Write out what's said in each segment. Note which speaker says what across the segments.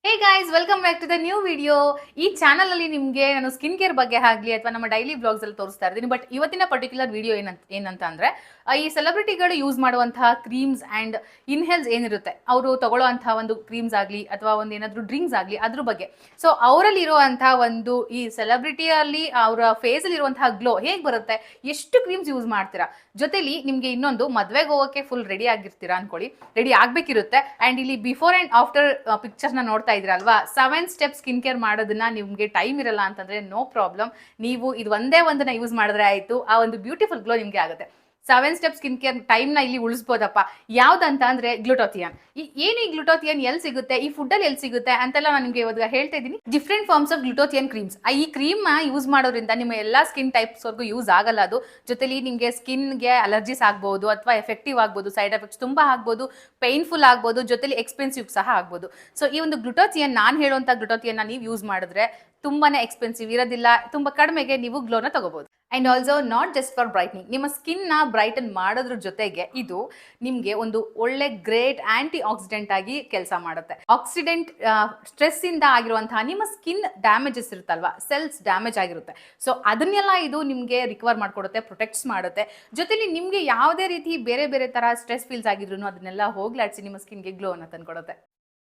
Speaker 1: Hey guys, welcome back to the new video. ಈ channel ಅಲ್ಲಿ ನಿಮಗೆ ನಾನು ಸ್ಕಿನ್ ಕೇರ್ ಬಗ್ಗೆ ಆಗಲಿ ಅಥವಾ ನಮ್ಮ ಡೈಲಿ ಬ್ಲಾಗ್ಸ್ ಅಲ್ಲಿ ತೋರಿಸ್ತಾ ಇರ್ತೀನಿ. ಬಟ್ ಇವತ್ತಿನ ಪರ್ಟಿಕ್ಯುಲರ್ ವಿಡಿಯೋ ಏನಂತ ಅಂದ್ರೆ ಈ ಸೆಲೆಬ್ರಿಟಿಗಳು ಯೂಸ್ ಮಾಡುವಂತಹ ಕ್ರೀಮ್ಸ್ ಅಂಡ್ ಇನ್ಹೇಲ್ಸ್ ಏನಿರುತ್ತೆ, ಅವರು ತಗೊಳ್ಳುವಂತಹ ಒಂದು ಕ್ರೀಮ್ಸ್ ಆಗಲಿ ಅಥವಾ ಒಂದು ಏನಾದರೂ ಡ್ರಿಂಕ್ಸ್ ಆಗಲಿ ಅದ್ರ ಬಗ್ಗೆ. ಸೊ ಅವರಲ್ಲಿ ಇರುವಂತಹ ಒಂದು ಈ ಸೆಲೆಬ್ರಿಟಿಯಲ್ಲಿ ಅವರ ಫೇಸ್ ಅಲ್ಲಿ ಇರುವಂತಹ ಗ್ಲೋ ಹೇಗೆ ಬರುತ್ತೆ, ಎಷ್ಟು ಕ್ರೀಮ್ಸ್ ಯೂಸ್ ಮಾಡ್ತೀರಾ, ಜೊತೆಲಿ ನಿಮ್ಗೆ ಇನ್ನೊಂದು ಮದ್ವೆಗೆ ಹೋಗೋಕೆ ಫುಲ್ ರೆಡಿ ಆಗಿರ್ತೀರಾ ಅನ್ಕೊಳ್ಳಿ, ರೆಡಿ ಆಗ್ಬೇಕಿರುತ್ತೆ. ಅಂಡ್ ಇಲ್ಲಿ ಬಿಫೋರ್ ಅಂಡ್ ಆಫ್ಟರ್ ಪಿಕ್ಚರ್ಸ್ ನ ನೋಡ್ತಾ ಇದ್ರಲ್ವಾ, 7 ಸ್ಟೆಪ್ ಸ್ಕಿನ್ ಕೇರ್ ಮಾಡೋದನ್ನ ನಿಮ್ಗೆ ಟೈಮ್ ಇರಲ್ಲ ಅಂತಂದ್ರೆ ನೋ ಪ್ರಾಬ್ಲಮ್, ನೀವು ಇದು ಒಂದೇ ಒಂದನ್ನ ಯೂಸ್ ಮಾಡಿದ್ರೆ ಆಯ್ತು, ಆ ಒಂದು ಬ್ಯೂಟಿಫುಲ್ ಗ್ಲೋ ನಿಮ್ಗೆ ಆಗುತ್ತೆ. 7 ಸ್ಟೆಪ್ ಸ್ಕಿನ್ ಕೇರ್ ಟೈಮ್ ನ ಇಲ್ಲಿ ಉಳಿಸಬಹುದಪ್ಪ. ಯಾವ್ದಂತ ಅಂದ್ರೆ ಗ್ಲುಟೋಥಿಯನ್. ಏನು ಈ ಗ್ಲುಟೋಥಿಯನ್ ಎಲ್ಲಿ ಸಿಗುತ್ತೆ, ಈ ಫುಡ್ ಅಲ್ಲಿ ಎಲ್ಲಿ ಸಿಗುತ್ತೆ ಅಂತೆಲ್ಲ ನಾನು ನಿಮ್ಗೆ ಇವಾಗ ಹೇಳ್ತಾ ಇದ್ದೀನಿ. Different forms of glutathione creams. ಈ ಕ್ರೀಮ್ ಯೂಸ್ ಮಾಡೋದ್ರಿಂದ ನಿಮ್ಮ ಎಲ್ಲಾ ಸ್ಕಿನ್ ಟೈಪ್ಸ್ ವರ್ಗೂ ಯೂಸ್ ಆಗಲ್ಲ. ಅದು ಜೊತೆಲಿ ನಿಮ್ಗೆ ಸ್ಕಿನ್ಗೆ ಅಲರ್ಜೀಸ್ ಆಗ್ಬಹುದು ಅಥವಾ ಎಫೆಕ್ಟಿವ್ ಆಗ್ಬಹುದು, ಸೈಡ್ ಎಫೆಕ್ಟ್ಸ್ ತುಂಬಾ ಆಗ್ಬಹುದು, ಪೈನ್ಫುಲ್ ಆಗ್ಬಹುದು, ಜೊತೆಲಿ ಎಕ್ಸ್ಪೆನ್ಸಿವ್ ಸಹ ಆಗ್ಬಹುದು. ಸೊ ಈ ಒಂದು ಗ್ಲುಟೋಥಿಯನ್, ನಾನು ಹೇಳುವಂತ ಗ್ಲುಟೋಥಿಯನ್ ನೀವು ಯೂಸ್ ಮಾಡಿದ್ರೆ ತುಂಬಾನೇ ಎಕ್ಸ್ಪೆನ್ಸಿವ್ ಇರೋದಿಲ್ಲ, ತುಂಬಾ ಕಡಿಮೆಗೆ ನೀವು ಗ್ಲೋನ ತಗೋಬಹುದು. And also not just for brightening, ನಿಮ್ಮ ಸ್ಕಿನ್ ನ ಬ್ರೈಟನ್ ಮಾಡೋದ್ರ ಜೊತೆಗೆ ಇದು ನಿಮ್ಗೆ ಒಂದು ಒಳ್ಳೆ ಗ್ರೇಟ್ ಆಂಟಿ ಆಕ್ಸಿಡೆಂಟ್ ಆಗಿ ಕೆಲಸ ಮಾಡುತ್ತೆ. ಆಕ್ಸಿಡೆಂಟ್ ಸ್ಟ್ರೆಸ್ ಇಂದ ಆಗಿರುವಂತಹ ನಿಮ್ಮ ಸ್ಕಿನ್ ಡ್ಯಾಮೇಜಸ್ ಇರುತ್ತಲ್ವಾ, ಸೆಲ್ಸ್ ಡ್ಯಾಮೇಜ್ ಆಗಿರುತ್ತೆ, ಸೊ ಅದನ್ನೆಲ್ಲ ಇದು ನಿಮ್ಗೆ ರಿಕವರ್ ಮಾಡ್ಕೊಡುತ್ತೆ, ಪ್ರೊಟೆಕ್ಟ್ಸ್ ಮಾಡುತ್ತೆ. ಜೊತೆಲಿ ನಿಮ್ಗೆ ಯಾವುದೇ ರೀತಿ ಬೇರೆ ಬೇರೆ ತರ ಸ್ಟ್ರೆಸ್ ಫೀಲ್ಸ್ ಆಗಿದ್ರು ಅದನ್ನೆಲ್ಲ ಹೋಗ್ಲಾಡಿಸಿ ನಿಮ್ಮ ಸ್ಕಿನ್ಗೆ ಗ್ಲೋ ಅನ್ನ ತಂದ್ಕೊಡುತ್ತೆ.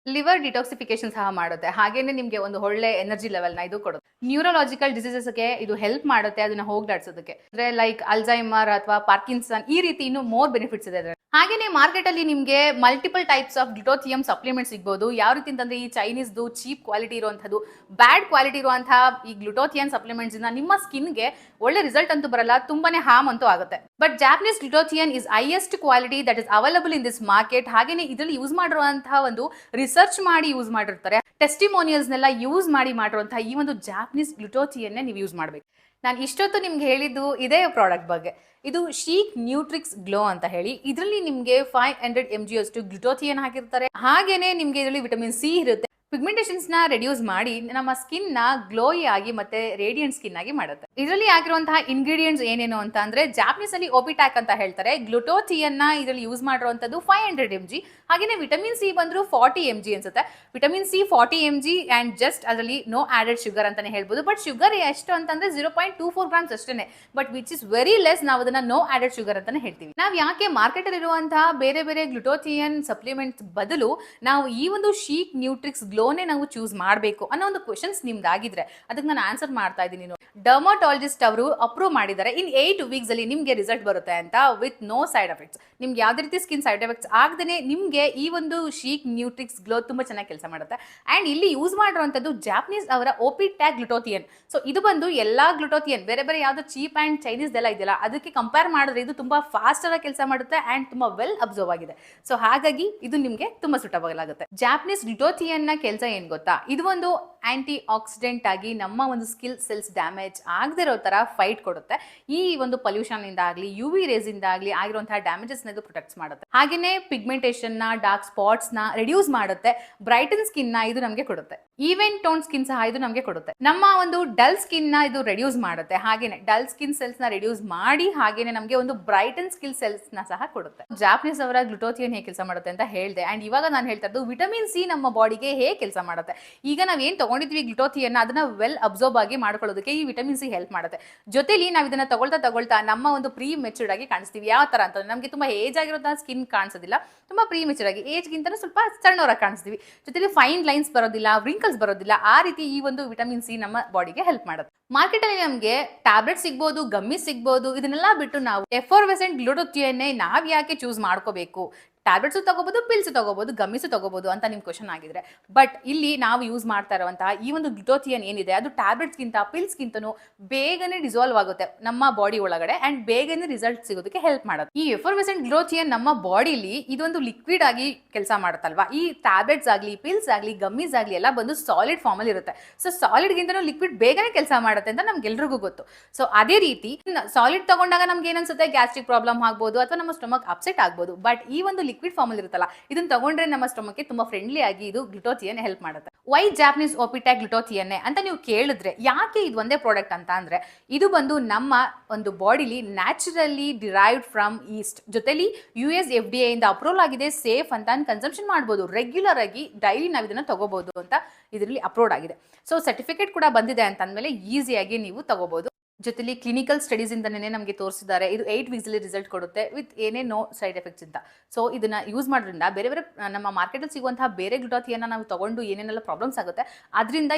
Speaker 1: ಲಿವರ್ ಡಿಟಾಕ್ಸಿಫಿಕೇಶನ್ ಸಹ ಮಾಡುತ್ತೆ, ಹಾಗೇನೆ ನಿಮ್ಗೆ ಒಂದು ಒಳ್ಳೆ ಎನರ್ಜಿ ಲೆವೆಲ್ ನ ಇದು ಕೊಡುತ್ತೆ. ನ್ಯೂರೋಲಾಜಿಕಲ್ ಡಿಸೀಸಸ್ಗೆ ಇದು ಹೆಲ್ಪ್ ಮಾಡುತ್ತೆ, ಅದನ್ನ ಹೋಗ್ಲಾಡ್ಸೋದಕ್ಕೆ. ಅಂದ್ರೆ ಲೈಕ್ ಅಲ್ಝೈಮರ್ ಅಥವಾ ಪಾರ್ಕಿನ್ಸನ್, ಈ ರೀತಿ ಇನ್ನು ಮೋರ್ ಬೆನಿಫಿಟ್ಸ್ ಇದೆ. ಹಾಗೇನೆ ಮಾರ್ಕೆಟ್ ಅಲ್ಲಿ ನಿಮ್ಗೆ ಮಲ್ಟಿಪಲ್ ಟೈಪ್ಸ್ ಆಫ್ ಗ್ಲುಟೋಥಿಯಂ ಸಪ್ಲಿಮೆಂಟ್ ಸಿಗಬಹುದು. ಯಾವ ರೀತಿ ಅಂತಂದ್ರೆ ಈ ಚೈನೀಸ್ದು ಚೀಪ್ ಕ್ವಾಲಿಟಿ ಇರುವಂತದ್ದು, ಬ್ಯಾಡ್ ಕ್ವಾಲಿಟಿ ಇರುವಂತಹ ಈ ಗ್ಲುಟೋಥಿಯನ್ ಸಪ್ಲಿಮೆಂಟ್ಸ್ ಇಂದ ನಿಮ್ಮ ಸ್ಕಿನ್ಗೆ ಒಳ್ಳೆ ರಿಸಲ್ಟ್ ಅಂತೂ ಬರಲ್ಲ, ತುಂಬಾನೇ ಹಾರ್ಮ್ ಅಂತೂ ಆಗುತ್ತೆ. But Japanese glutathione is highest quality that is available in this market. ಹಾಗೇನೆ ಇದರಲ್ಲಿ ಯೂಸ್ ಮಾಡಿರುವಂತಹ ಒಂದು ರಿಸರ್ಚ್ ಮಾಡಿ ಯೂಸ್ ಮಾಡಿರ್ತಾರೆ, ಟೆಸ್ಟಿಮೋನಿಯಲ್ಸ್ ನೆಲ್ಲ ಯೂಸ್ ಮಾಡಿ ಮಾಡಿರುವಂತಹ ಈ ಒಂದು ಜಾಪನೀಸ್ ಗ್ಲುಟೋಥಿಯನ್ನೇ ನೀವು ಯೂಸ್ ಮಾಡಬೇಕು. ನಾನು ಇಷ್ಟೊತ್ತು ನಿಮ್ಗೆ ಹೇಳಿದ್ದು ಇದೇ ಪ್ರಾಡಕ್ಟ್ ಬಗ್ಗೆ. ಇದು ಶೀಕ್ ನ್ಯೂಟ್ರಿಕ್ಸ್ ಗ್ಲೋ ಅಂತ ಹೇಳಿ, ಇದರಲ್ಲಿ ನಿಮ್ಗೆ 500 mg ಅಷ್ಟು ಗ್ಲುಟೋಥಿಯನ್ ಹಾಕಿರ್ತಾರೆ. ಹಾಗೇನೆ ನಿಮ್ಗೆ ಇದರಲ್ಲಿ ವಿಟಮಿನ್ ಸಿ ಇರುತ್ತೆ, ಪಿಗ್ಮೆಂಟೇಷನ್ಸ್ ನ ರೆಡ್ಯೂಸ್ ಮಾಡಿ ನಮ್ಮ ಸ್ಕಿನ್ ನ ಗ್ಲೋಯಿ ಆಗಿ ಮತ್ತೆ ರೇಡಿಯಂಟ್ ಸ್ಕಿನ್ ಆಗಿ ಮಾಡುತ್ತೆ. ಇದರಲ್ಲಿ ಆಗಿರುವಂತಹ ಇಂಗ್ರೀಡಿಯೆಂಟ್ಸ್ ಏನೇನು ಅಂತ ಅಂದ್ರೆ, ಜಾಪನೀಸ್ ಅಲ್ಲಿ ಓಪಿಟ್ಯಾಕ್ ಅಂತ ಹೇಳ್ತಾರೆ. ಗ್ಲುಟೋಥಿಯನ್ ನ ಇದರಲ್ಲಿ ಯೂಸ್ ಮಾಡಿರುವಂತದ್ದು 500 mg. ಹಾಗೇನೆ ವಿಟಮಿನ್ ಸಿ ಬಂದ್ರು 40 mg ಅನ್ಸುತ್ತೆ. Vitamin C 40 mg and just ಅದರಲ್ಲಿ ನೋ ಆಡೆಡ್ ಶುಗರ್ ಅಂತಾನೆ ಹೇಳ್ಬೋದು. ಬಟ್ ಶುಗರ್ ಎಷ್ಟು ಅಂತಂದ್ರೆ 0.24 ಗ್ರಾಮ್ಸ್ ಅಷ್ಟೇನೆ, but which is very less. ನಾವು ಅದನ್ನ ನೋ ಆಡೆಡ್ ಶುಗರ್ ಅಂತಾನೆ ಹೇಳ್ತೀವಿ. ನಾವು ಯಾಕೆ ಮಾರ್ಕೆಟ್ ಅಲ್ಲಿ ಇರುವಂತಹ ಬೇರೆ ಬೇರೆ ಗ್ಲುಟೋಥಿಯನ್ ಸಪ್ಲಿಮೆಂಟ್ ಬದಲು ನಾವು ಈ ಒಂದು ಶೀಕ್ ನ್ಯೂಟ್ರಿಕ್ಸ್ ಗ್ಲೋನೇ ನಾವು ಚೂಸ್ ಮಾಡಬೇಕು ಅನ್ನೋ ಒಂದು ಕ್ವೆಶನ್ಸ್ ನಿಮ್ದಾಗಿದ್ರೆ ಅದಕ್ಕೆ ನಾನು ಆನ್ಸರ್ ಮಾಡ್ತಾ ಇದ್ದೀನಿ. ಡರ್ಮಟಾಲಜಿಸ್ಟ್ ಅವರು ಅಪ್ರೂವ್ ಮಾಡಿದ್ದಾರೆ, ಇನ್ 8 ವೀಕ್ಸ್ ಅಲ್ಲಿ ನಿಮ್ಗೆ ರಿಸಲ್ಟ್ ಬರುತ್ತೆ ಅಂತ, ವಿತ್ ನೋ ಸೈಡ್ ಎಫೆಕ್ಟ್ಸ್. ನಿಮ್ಗೆ ಯಾವ್ದೇ ರೀತಿ ಸ್ಕಿನ್ ಸೈಡ್ ಎಫೆಕ್ಟ್ಸ್ ಆಗದೇನೆ ನಿಮ್ಗೆ ಈ ಒಂದು ಶೀಕ್ ನ್ಯೂಟ್ರಿಕ್ಸ್ ಗ್ಲೋ ತುಂಬಾ ಚೆನ್ನಾಗಿ ಕೆಲಸ ಮಾಡುತ್ತೆ. ಅಂಡ್ ಇಲ್ಲಿ ಯೂಸ್ ಮಾಡಿರುವಂತದ್ದು ಜಾಪನೀಸ್ ಅವರ ಓಪಿಟ್ಯಾಕ್ ಗ್ಲುಟೋಥಿಯನ್. ಸೊ ಇದು ಬಂದು ಎಲ್ಲಾ ಗ್ಲುಟೋಥಿಯನ್ ಬೇರೆ ಬೇರೆ ಯಾವ್ದು ಚೀಪ್ ಅಂಡ್ ಚೈನೀಸ್ ಎಲ್ಲ ಇದೆಯಲ್ಲ ಅದಕ್ಕೆ ಕಂಪೇರ್ ಮಾಡಿದ್ರೆ ಇದು ತುಂಬಾ ಫಾಸ್ಟ್ ಆಗಿ ಕೆಲಸ ಮಾಡುತ್ತೆ ಅಂಡ್ ತುಂಬಾ ವೆಲ್ ಅಬ್ಸರ್ವ್ ಆಗಿದೆ. ಸೊ ಹಾಗಾಗಿ ಇದು ನಿಮ್ಗೆ ತುಂಬಾ ಸೂಟಬಲ್ ಆಗುತ್ತೆ. ಜಾಪನೀಸ್ ಗ್ಲುಟೋಥಿಯನ್ ನ ಕೆಲಸ ಏನ್ ಗೊತ್ತಾ, ಇದು ಒಂದು ಆಂಟಿ ಆಕ್ಸಿಡೆಂಟ್ ಆಗಿ ನಮ್ಮ ಒಂದು ಸ್ಕಿನ್ ಸೆಲ್ಸ್ ಡ್ಯಾಮೇಜ್ ಆಗದಿರೋ ತರ ಫೈಟ್ ಕೊಡುತ್ತೆ. ಈ ಒಂದು ಪೊಲ್ಯೂಷನ್ ಇಂದ ಆಗ್ಲಿ, UV ರೇಸ್ ಇಂದ ಆಗ್ಲಿ ಆಗಿರುವಂತಹ ಡ್ಯಾಮೇಜಸ್ ನ ಇದು ಪ್ರೊಟೆಕ್ಟ್ ಮಾಡುತ್ತೆ. ಹಾಗೇನೆ ಪಿಗ್ಮೆಂಟೇಷನ್ ನ, ಡಾರ್ಕ್ ಸ್ಪಾಟ್ಸ್ ನ ರಿಡ್ಯೂಸ್ ಮಾಡುತ್ತೆ. ಬ್ರೈಟನ್ ಸ್ಕಿನ್ ನ ಇದು ನಮಗೆ ಕೊಡುತ್ತೆ. ಈವೆನ್ ಟೋನ್ ಸ್ಕಿನ್ ಸಹ ಇದು ನಮಗೆ ಕೊಡುತ್ತೆ. ನಮ್ಮ ಒಂದು ಡಲ್ ಸ್ಕಿನ್ ನ ಇದು ರಿಡ್ಯೂಸ್ ಮಾಡುತ್ತೆ. ಹಾಗೇನೆ ಡಲ್ ಸ್ಕಿನ್ ಸೆಲ್ಸ್ ನ ರಿಡ್ಯೂಸ್ ಮಾಡಿ ಹಾಗೇನೆ ನಮಗೆ ಒಂದು ಬ್ರೈಟನ್ ಸ್ಕಿನ್ ಸೆಲ್ಸ್ ನ ಸಹ ಕೊಡುತ್ತೆ. ಜಾಪನೀಸ್ ಅವರ ಗ್ಲುಟೋಥಿಯನ್ ಹೇಗೆ ಕೆಲಸ ಮಾಡುತ್ತೆ ಅಂತ ಹೇಳಿದೆ. ಅಂಡ್ ಇವಾಗ ನಾನು ಹೇಳ್ತಾ ಇದ್ದು ವಿಟಮಿನ್ ಸಿ ನಮ್ಮ ಬಾಡಿಗೆ ಹೇಗೆ ಕೆಲಸ ಮಾಡುತ್ತೆ. ಈಗ ನಾವ್ ಏನ್ ತಗೊಂಡಿದ್ವಿ ಗ್ಲುಟೋಥಿಯನ್, ಅದನ್ನ ವೆಲ್ ಅಬ್ಸರ್ವ್ ಆಗಿ ಮಾಡ್ಕೊಳ್ಳೋದಕ್ಕೆ ಈ ವಿಟಮಿನ್ ಸಿ ಹೆಲ್ಪ್ ಮಾಡುತ್ತೆ. ಜೊತೆಲಿ ನಾವ್ ಇದನ್ನ ತಗೊಳ್ತಾ ನಮ್ಮ ಒಂದು ಪ್ರೀ ಮೆಚೂರ್ಡ್ ಆಗಿ ಕಾಣಿಸ್ತೀವಿ. ಯಾವ ತರ ಅಂತಂದ್ರೆ ನಮ್ಗೆ ತುಂಬಾ ಏಜ್ ಆಗಿರೋ ಸ್ಕಿನ್ ಕಾಣಿಸೋದಿಲ್ಲ, ತುಂಬಾ ಪ್ರೀ ಮೆಚೂರ್ಡ್ ಆಗಿ, ಏಜ್ ಗಿಂತ ಸ್ವಲ್ಪ ಸಣ್ಣವರಾಗಿ ಕಾಣಿಸ್ತೀವಿ. ಜೊತೆಲಿ ಫೈನ್ ಲೈನ್ಸ್ ಬರೋದಿಲ್ಲ, ವ್ರಿಂಕಲ್ಸ್ ಬರೋದಿಲ್ಲ. ಆ ರೀತಿ ಈ ಒಂದು ವಿಟಮಿನ್ ಸಿ ನಮ್ಮ ಬಾಡಿಗೆ ಹೆಲ್ಪ್ ಮಾಡುತ್ತೆ. ಮಾರ್ಕೆಟ್ ಅಲ್ಲಿ ನಮಗೆ ಟ್ಯಾಬ್ಲೆಟ್ ಸಿಗ್ಬೋದು, ಗಮ್ಮಿ ಸಿಗ್ಬೋದು. ಇದನ್ನೆಲ್ಲ ಬಿಟ್ಟು ನಾವು ಎಫರ್ವೆಸೆಂಟ್ ಗ್ಲುಟೋಥಿಯನ್ ನಾವ್ ಯಾಕೆ ಚೂಸ್ ಮಾಡ್ಕೋಬೇಕು? ಟ್ಯಾಬ್ಲೆಟ್ಸು ತಗೋಬಹುದು, ಪಿಲ್ಸ್ ತಗೋಬಹುದು, ಗಮ್ಮಿಸು ತಗೋಬಹುದು ಅಂತ ನಿಮ್ ಕ್ವಶನ್ ಆಗಿದ್ರೆ, ಬಟ್ ಇಲ್ಲಿ ನಾವು ಯೂಸ್ ಮಾಡ್ತಾ ಇರುವಂತಹ ಈ ಒಂದು ಗ್ಲುಟೋಥಿಯನ್ ಏನಿದೆ ಅದು ಟ್ಯಾಬ್ಲೆಟ್ಸ್ಗಿಂತ ಪಿಲ್ಸ್ಗಿಂತನೂ ಬೇಗನೆ ಡಿಸಾಲ್ವ್ ಆಗುತ್ತೆ ನಮ್ಮ ಬಾಡಿ ಒಳಗಡೆ ಅಂಡ್ ಬೇಗನೆ ರಿಸಲ್ಟ್ ಸಿಗೋದಕ್ಕೆ ಹೆಲ್ಪ್ ಮಾಡುತ್ತೆ. ಈ ಎಫರ್ವೆಸೆಂಟ್ ಗ್ಲುಟೋಥಿಯನ್ ನಮ್ಮ ಬಾಡಿಲಿ ಇದೊಂದು ಲಿಕ್ವಿಡ್ ಆಗಿ ಕೆಲಸ ಮಾಡುತ್ತಲ್ವಾ. ಈ ಟ್ಯಾಬ್ಲೆಟ್ಸ್ ಆಗಲಿ, ಪಿಲ್ಸ್ ಆಗಲಿ, ಗಮ್ಮೀಸ್ ಆಗಲಿ ಎಲ್ಲ ಬಂದು ಸಾಲಿಡ್ ಫಾರ್ಮ್ ಅಲ್ಲಿ ಇರುತ್ತೆ. ಸೊ ಸಾಲಿಡ್ ಗಿಂತನೂ ಲಿಕ್ವಿಡ್ ಬೇಗನೆ ಕೆಲಸ ಮಾಡುತ್ತೆ ಅಂತ ನಮ್ಗೆಲ್ರಿಗೂ ಗೊತ್ತು. ಸೊ ಅದೇ ರೀತಿ ಸಾಲಿಡ್ ತಗೊಂಡಾಗ ನಮ್ಗೆ ಏನನ್ಸುತ್ತೆ, ಗ್ಯಾಸ್ಟ್ರಿಕ್ ಪ್ರಾಬ್ಲಮ್ ಆಗ್ಬೋದು ಅಥವಾ ನಮ್ಮ ಸ್ಟಮಕ್ ಅಪ್ಸೆಟ್ ಆಗ್ಬೋದು. ಬಟ್ ಈ ಒಂದು ಲಿಕ್ವಿಡ್ ಫಾರ್ಮಲ್ಲಿ ಇರುತ್ತಲ್ಲ, ಇದನ್ನ ತಗೊಂಡ್ರೆ ನಮ್ಮ ಸ್ಟೊಮಕ್ಗೆ ತುಂಬಾ ಫ್ರೆಂಡ್ಲಿ ಆಗಿ ಇದು ಗ್ಲುಟೋಥಿಯನ್ ಹೆಲ್ಪ್ ಮಾಡುತ್ತೆ. ವೈ ಜಾಪನೀಸ್ ಓಪಿಟ್ಯಾಕ್ ಗ್ಲುಟೋಥಿಯನ್ ಅಂತ ನೀವು ಕೇಳಿದ್ರೆ ಯಾಕೆ ಇದು ಒಂದೇ ಪ್ರಾಡಕ್ಟ್ ಅಂತ ಅಂದ್ರೆ, ಇದು ಬಂದು ನಮ್ಮ ಒಂದು ಬಾಡಿಲಿ ನ್ಯಾಚುರಲಿ ಡಿರೈವ್ಡ್ ಫ್ರಮ್ ಈಸ್ಟ್, ಜೊತೆಲಿ US FDA ಇಂದ ಅಪ್ರೂವಲ್ ಆಗಿದೆ, ಸೇಫ್ ಅಂತ ಕನ್ಸಂಪ್ಷನ್ ಮಾಡ್ಬೋದು, ರೆಗ್ಯುಲರ್ ಆಗಿ ಡೈಲಿ ನಾವು ಇದನ್ನ ತಗೋಬಹುದು ಅಂತ ಇದರಲ್ಲಿ ಅಪ್ರೂವ್ಡ್ ಆಗಿದೆ. ಸೊ ಸರ್ಟಿಫಿಕೇಟ್ ಕೂಡ ಬಂದಿದೆ ಅಂತ ಅಂದಮೇಲೆ ಈಸಿಯಾಗಿ ನೀವು ತಗೋಬಹುದು. ಜೊತೆಲಿ ಕ್ಲಿನಿಕಲ್ ಸ್ಟಡೀಸ್ ಇಂದನೇ ನಮಗೆ ತೋರಿಸಿದ್ದಾರೆ, ಇದು 8 weeks ಅಲ್ಲಿ ರಿಸಲ್ಟ್ ಕೊಡುತ್ತೆ ವಿತ್ ನೋ ಸೈಡ್ ಎಫೆಕ್ಟ್ಸ್ ಅಂತ. ಸೊ ಇದನ್ನ ಯೂಸ್ ಮಾಡೋದ್ರಿಂದ ಬೇರೆ ಬೇರೆ ನಮ್ಮ ಮಾರ್ಕೆಟಲ್ಲಿ ಸಿಗುವಂತಹ ಬೇರೆ ಗ್ಲುಟಾಥಿಯನ್ನ ನಾವು ತಗೊಂಡು ಏನೇನೆಲ್ಲ ಪ್ರಾಬ್ಲಮ್ಸ್ ಆಗುತ್ತೆ, ಅದರಿಂದ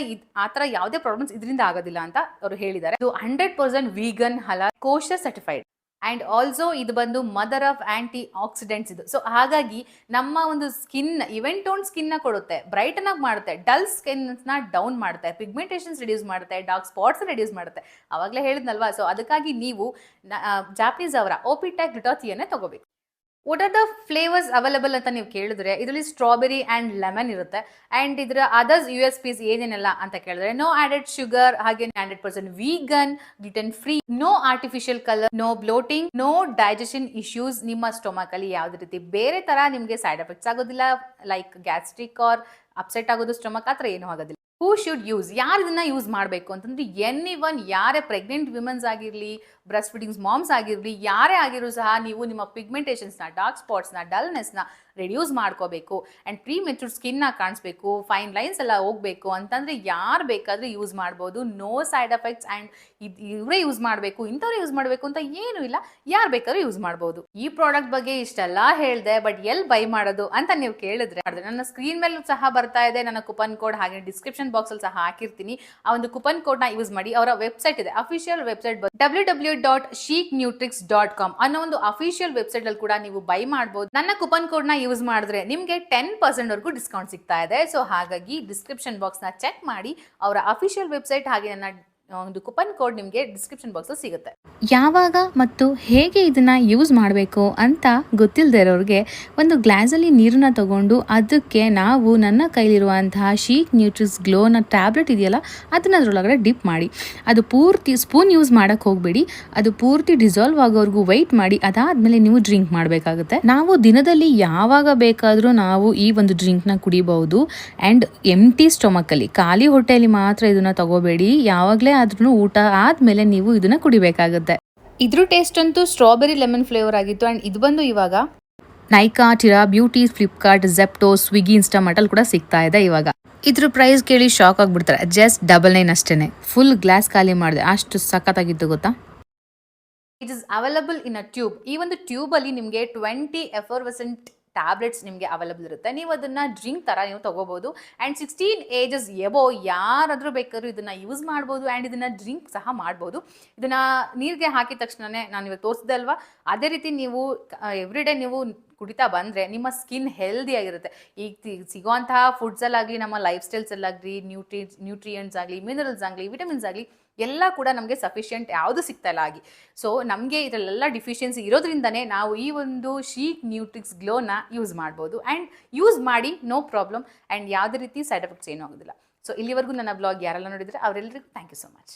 Speaker 1: ಆ ಥರ ಯಾವುದೇ ಪ್ರಾಬ್ಲಮ್ಸ್ ಇದರಿಂದ ಆಗೋದಿಲ್ಲ ಅಂತ ಅವರು ಹೇಳಿದ್ದಾರೆ. ಇದು 100% ವೀಗನ್, ಹಲಾಲ್, ಕೋಶರ್ ಸರ್ಟಿಫೈಡ್ ಆ್ಯಂಡ್ ಆಲ್ಸೋ ಇದು ಬಂದು ಮದರ್ ಆಫ್ ಆಂಟಿ ಆಕ್ಸಿಡೆಂಟ್ಸ್ ಇದು. ಸೊ ಹಾಗಾಗಿ ನಮ್ಮ ಒಂದು ಸ್ಕಿನ್ ಇವೆಂಟ್ ಟೋನ್ ಸ್ಕಿನ್ನ ಕೊಡುತ್ತೆ, ಬ್ರೈಟನ್ ಆಗಿ ಮಾಡುತ್ತೆ, ಡಲ್ ಸ್ಕಿನ್ನ ಡೌನ್ ಮಾಡುತ್ತೆ, ಪಿಗ್ಮೆಂಟೇಷನ್ಸ್ ರಿಡ್ಯೂಸ್ ಮಾಡುತ್ತೆ, ಡಾರ್ಕ್ ಸ್ಪಾಟ್ಸ್ ರಿಡ್ಯೂಸ್ ಮಾಡುತ್ತೆ. ಅವಾಗಲೇ ಹೇಳಿದ್ನಲ್ವಾ. ಸೊ ಅದಕ್ಕಾಗಿ ನೀವು ಜಾಪನೀಸ್ ಅವರ ಓಪಿಟ್ಯಾಕ್ ಗ್ಲುಟಾಥಿಯನ್ನೇ ತಗೋಬೇಕು. What are the flavours available ಅಂತ ನೀವು ಕೇಳಿದ್ರೆ, ಇದರಲ್ಲಿ ಸ್ಟ್ರಾಬೆರಿ ಆ್ಯಂಡ್ ಲೆಮನ್ ಇರುತ್ತೆ. ಆ್ಯಂಡ್ ಇದರ ಅದರ್ಸ್ USPs ಏನೇನೆಲ್ಲ ಅಂತ ಕೇಳಿದ್ರೆ, ನೋ ಆಡೆಡ್ ಶುಗರ್, ಹಾಗೆ 100% vegan, gluten free, no artificial colour, no bloating, no digestion issues. ನಿಮ್ಮ ಸ್ಟೊಮಕ್ ಅಲ್ಲಿ ಯಾವುದೇ ರೀತಿ ಬೇರೆ ತರ ನಿಮಗೆ ಸೈಡ್ ಎಫೆಕ್ಟ್ಸ್ ಆಗೋದಿಲ್ಲ, ಲೈಕ್ ಗ್ಯಾಸ್ಟ್ರಿಕ್ ಆರ್ ಅಪ್ಸೆಟ್ ಆಗೋದು ಸ್ಟೊಮಕ್, ಆ ಥರ ಏನೂ ಆಗೋದಿಲ್ಲ. ಹೂ ಶುಡ್ ಯೂಸ್, ಯಾರು ಇದನ್ನ ಯೂಸ್ ಮಾಡಬೇಕು ಅಂತಂದ್ರೆ, ಎನಿವನ್, ಯಾರೇ ಪ್ರೆಗ್ನೆಂಟ್ ವಿಮೆನ್ಸ್ ಆಗಿರಲಿ, ಬ್ರೆಸ್ಟ್ ಫೀಡಿಂಗ್ಸ್ ಮಾಮ್ಸ್ ಆಗಿರಲಿ, ಯಾರೇ ಆಗಿರೂ ಸಹ ನೀವು ನಿಮ್ಮ ಪಿಗ್ಮೆಂಟೇಷನ್ಸ್ನ, ಡಾರ್ಕ್ ಸ್ಪಾಟ್ಸ್ನ, ಡಲ್ನೆಸ್ನ ರಿಡ್ಯೂಸ್ ಮಾಡ್ಕೋಬೇಕು ಆ್ಯಂಡ್ ಪ್ರೀ ಮೆಚೂರ್ ಸ್ಕಿನ್ನ ಕಾಣಿಸ್ಬೇಕು, ಫೈನ್ ಲೈನ್ಸ್ ಎಲ್ಲ ಹೋಗಬೇಕು ಅಂತಂದರೆ ಯಾರು ಬೇಕಾದರೂ ಯೂಸ್ ಮಾಡ್ಬೋದು. ನೋ ಸೈಡ್ ಎಫೆಕ್ಟ್ಸ್ ಆ್ಯಂಡ್ ಇವರೇ ಯೂಸ್ ಮಾಡಬೇಕು, ಇಂಥವ್ರೇ ಯೂಸ್ ಮಾಡಬೇಕು ಅಂತ ಏನೂ ಇಲ್ಲ, ಯಾರು ಬೇಕಾದ್ರೂ ಯೂಸ್ ಮಾಡ್ಬೋದು. ಈ ಪ್ರಾಡಕ್ಟ್ ಬಗ್ಗೆ ಇಷ್ಟೆಲ್ಲ ಹೇಳಿದೆ, ಬಟ್ ಎಲ್ಲಿ ಬೈ ಮಾಡೋದು ಅಂತ ನೀವು ಕೇಳಿದ್ರೆ, ನನ್ನ ಸ್ಕ್ರೀನ್ ಮೇಲೂ ಸಹ ಬರ್ತಾ ಇದೆ ನನ್ನ ಕೂಪನ್ ಕೋಡ್, ಹಾಗೆ ಡಿಸ್ಕ್ರಿಪ್ಷನ್ ಬಾಕ್ಸಲ್ಲಿ ಸಹ ಹಾಕಿರ್ತೀನಿ. ಆ ಒಂದು ಕೂಪನ್ ಕೋಡ್ನ ಯೂಸ್ ಮಾಡಿ. ಅವರ ವೆಬ್ಸೈಟ್ ಇದೆ, ಅಫಿಷಿಯಲ್ ವೆಬ್ಸೈಟ್ www.chicnutrix.com ಅನ್ನೋ ಒಂದು ಅಫಿಷಿಯಲ್ ವೆಬ್ಸೈಟ್ ಅಲ್ಲಿ ಕೂಡ ನೀವು ಬೈ ಮಾಡಬಹುದು. ನನ್ನ ಕೂಪನ್ ಕೋಡ್ ನ ಯೂಸ್ ಮಾಡಿದ್ರೆ ನಿಮಗೆ 10% ವರೆಗೂ ಡಿಸ್ಕೌಂಟ್ ಸಿಗ್ತಾ ಇದೆ. ಸೊ ಹಾಗಾಗಿ ಡಿಸ್ಕ್ರಿಪ್ಷನ್ ಬಾಕ್ಸ್ ನ ಚೆಕ್ ಮಾಡಿ, ಅವರ ಅಫಿಷಿಯಲ್ ವೆಬ್ಸೈಟ್ ಹಾಗೆ ನನ್ನ ಒಂದು ಕೂಪನ್ ಕೋಡ್ ನಿಮಗೆ ಡಿಸ್ಕ್ರಿಪ್ಷನ್ ಬಾಕ್ಸ್ ಸಿಗುತ್ತೆ. ಯಾವಾಗ ಮತ್ತು ಹೇಗೆ ಇದನ್ನ ಯೂಸ್ ಮಾಡಬೇಕು ಅಂತ ಗೊತ್ತಿಲ್ಲದೆ ಇರೋರಿಗೆ ಒಂದು ಗ್ಲಾಸಲ್ಲಿ ನೀರನ್ನ ತಗೊಂಡು ಅದಕ್ಕೆ ನಾವು ನನ್ನ ಕೈಲಿರುವಂತಹ ಶೀಕ್ ನ್ಯೂಟ್ರಿಕ್ಸ್ ಗ್ಲೋನ ಟ್ಯಾಬ್ಲೆಟ್ ಇದೆಯಲ್ಲ ಅದನ್ನ ಅದರೊಳಗಡೆ ಡಿಪ್ ಮಾಡಿ, ಅದು ಪೂರ್ತಿ ಸ್ಪೂನ್ ಯೂಸ್ ಮಾಡಕ್ಕೆ ಹೋಗಬೇಡಿ, ಅದು ಪೂರ್ತಿ ಡಿಸಾಲ್ವ್ ಆಗೋವರೆಗೂ ವೆಯ್ಟ್ ಮಾಡಿ, ಅದಾದಮೇಲೆ ನೀವು ಡ್ರಿಂಕ್ ಮಾಡಬೇಕಾಗುತ್ತೆ. ನಾವು ದಿನದಲ್ಲಿ ಯಾವಾಗ ಬೇಕಾದರೂ ನಾವು ಈ ಒಂದು ಡ್ರಿಂಕ್ನ ಕುಡಿಬಹುದು. ಆ್ಯಂಡ್ ಎಂಟಿ ಸ್ಟೊಮಕ್ಕಲ್ಲಿ, ಖಾಲಿ ಹೊಟ್ಟೆಯಲ್ಲಿ ಮಾತ್ರ ಇದನ್ನ ತಗೋಬೇಡಿ. ಯಾವಾಗಲೇ ಆದ್ರೂ ಊಟ ಆದಮೇಲೆ ನೀವು ಇದನ್ನ ಕುಡಿಬೇಕಾಗುತ್ತೆ. ಇದ್ರ ಟೇಸ್ಟ್ ಅಂತೂ ಸ್ಟ್ರಾಬೆರಿ ಲೆಮನ್ ಫ್ಲೇವರ್ ಆಗಿತ್ತು. ಆ್ಯಂಡ್ ಇದು ಬಂದು ಇವಾಗ ನೈಕಾ, ಟಿರಾ ಬ್ಯೂಟಿ, ಫ್ಲಿಪ್ಕಾರ್ಟ್, ಝೆಪ್ಟೋ, ಸ್ವಿಗ್ಗಿ, ಇನ್ಸ್ಟಾಮಾರ್ಟಲ್ಲಿ ಕೂಡ ಸಿಗ್ತಾ ಇದೆ ಇವಾಗ. ಇದ್ರ ಪ್ರೈಸ್ ಕೇಳಿ ಶಾಕ್ ಆಗಿಬಿಡ್ತಾರೆ. ಜಸ್ಟ್ 99 ಅಷ್ಟೇನೆ. ಫುಲ್ ಗ್ಲಾಸ್ ಖಾಲಿ ಮಾಡಿದೆ, ಅಷ್ಟು ಸಖತ್ತಾಗಿತ್ತು ಗೊತ್ತಾ. It is available in a tube. ಈ ಒಂದು ಟ್ಯೂಬಲ್ಲಿ ನಿಮಗೆ 20 ಎಫರ್ವೆಸೆಂಟ್ ಟ್ಯಾಬ್ಲೆಟ್ಸ್ ನಿಮಗೆ ಅವೈಲಬಲ್ ಇರುತ್ತೆ. ನೀವು ಅದನ್ನು ಡ್ರಿಂಕ್ ಥರ ನೀವು ತೊಗೋಬೋದು. ಆ್ಯಂಡ್ 16 ಏಜಸ್ ಎಬೋ ಯಾರಾದರೂ ಬೇಕಾದ್ರೂ ಇದನ್ನು ಯೂಸ್ ಮಾಡ್ಬೋದು. ಆ್ಯಂಡ್ ಇದನ್ನು ಡ್ರಿಂಕ್ ಸಹ ಮಾಡ್ಬೋದು. ಇದನ್ನು ನೀರಿಗೆ ಹಾಕಿದ ತಕ್ಷಣವೇ ನಾನು ಇವಾಗ ತೋರಿಸಿದೆ ಅಲ್ವಾ, ಅದೇ ರೀತಿ ನೀವು ಎವ್ರಿಡೇ ನೀವು ಕುಡಿತಾ ಬಂದರೆ ನಿಮ್ಮ ಸ್ಕಿನ್ ಹೆಲ್ದಿ ಆಗಿರುತ್ತೆ. ಈಗ ಸಿಗೋವಂತಹ ಫುಡ್ಸಲ್ಲಾಗಲಿ, ನಮ್ಮ ಲೈಫ್ ಸ್ಟೈಲ್ಸಲ್ಲಾಗಲಿ, ನ್ಯೂಟ್ರಿಯೆಂಟ್ಸ್ ಆಗಲಿ, ಮಿನರಲ್ಸ್ ಆಗಲಿ, ವಿಟಮಿನ್ಸ್ ಆಗಲಿ ಎಲ್ಲ ಕೂಡ ನಮಗೆ ಸಫಿಷಿಯೆಂಟ್ ಯಾವುದು ಸಿಗ್ತಾ ಇಲ್ಲ ಆಗಿ. ಸೊ ನಮಗೆ ಇದರಲ್ಲೆಲ್ಲ ಡಿಫಿಷಿಯನ್ಸಿ ಇರೋದ್ರಿಂದನೇ ನಾವು ಈ ಒಂದು ಶೀಕ್ ನ್ಯೂಟ್ರಿಕ್ಸ್ ಗ್ಲೋನ ಯೂಸ್ ಮಾಡ್ಬೋದು. ಆ್ಯಂಡ್ ಯೂಸ್ ಮಾಡಿ, ನೋ ಪ್ರಾಬ್ಲಮ್. ಆ್ಯಂಡ್ ಯಾವುದೇ ರೀತಿ ಸೈಡ್ ಎಫೆಕ್ಟ್ಸ್ ಏನೂ ಆಗೋದಿಲ್ಲ. ಸೊ ಇಲ್ಲಿವರೆಗೂ ನನ್ನ ಬ್ಲಾಗ್ ಯಾರೆಲ್ಲ ನೋಡಿದರೆ ಅವರೆಲ್ಲರಿಗೂ ಥ್ಯಾಂಕ್ ಯು ಸೊ ಮಚ್.